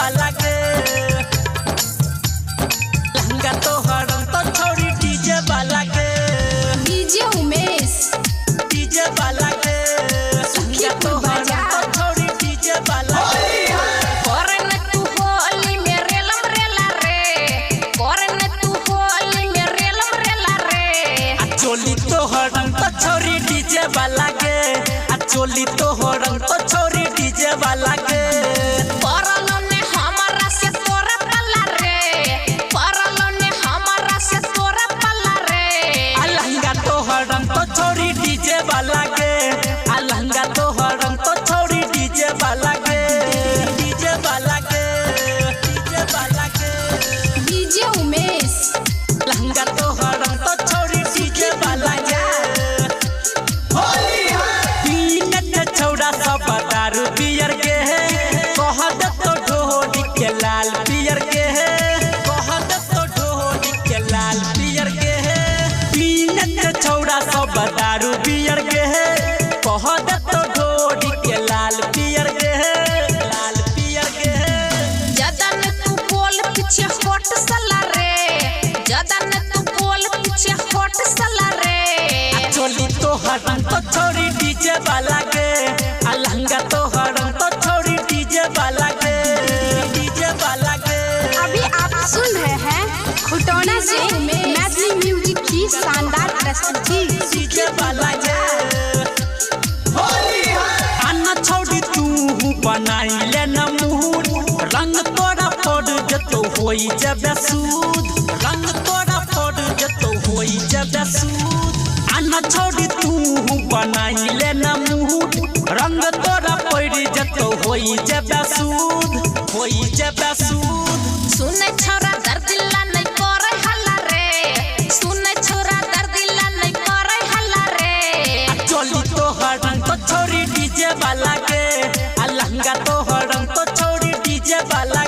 वाला के लहंगा तो हरम तो छोड़ी डीजे वाला के डीजे उमेश डीजे वाला के लहंगा तो हरम तो छोड़ी डीजे वाला करन तू होली में रेलम रेला रे करन तू होली में रेलम रेला रे चोली तो हरम तो छोड़ी डीजे वाला के चोली तो हरम तो छोड़ी डीजे वाला के परलो ने हमरा से तोरा पल्ला रे परलो ने हमरा से तोरा पल्ला रे लहंगा तो हरम तो छोड़ी डीजे वाला के लहंगा तो हरम तो छोड़ी डीजे वाला के डीजे वाला के डीजे वाला के डीजे उमेश लहंगा तो हरम तो छोड़ी डीजे वाला के छौड़ा सब दारू पियर के है कहत तो ढोली के लाल पियर के है कहत तो ढोली के लाल पियर के है पीनत छौड़ा सब दारू पियर के है कहत तो ढोली के लाल पियर के है लाल पियर के है जदन तू बोल पीछे हट सला रे जदन तू बोल पीछे हट सला रे चोली तो हरम तो छोड़ी डीजे वाला के लहंगा तो हरम तो छोड़ी डीजे वाला के डीजे वाला के अभी आप सुन रहे हैं खुटौना से मैथिली म्यूजिक की शानदार प्रस्तुति डीजे वाला के अन्ना छोड़ी तू बनाई ले न मुहूर्त रंग तोड़ा फोड़ जतो होई जब सूद रंग तोड़ा फोड़ जतो होई जब सूद अन्ना छोड़ी तू बनाई ले न मुहूर्त रंग तोड़ा फोड़ जतो होई जब सूद होई जब सूद सुने छोरा दर्दिला नहीं करे हल्ला रे सुने छोरा दर्दिला नहीं करे हल्ला रे चोली तो हरम तो छोड़ी डीजे वाला के लहंगा तो हरम तो छोड़ी डीजे वाला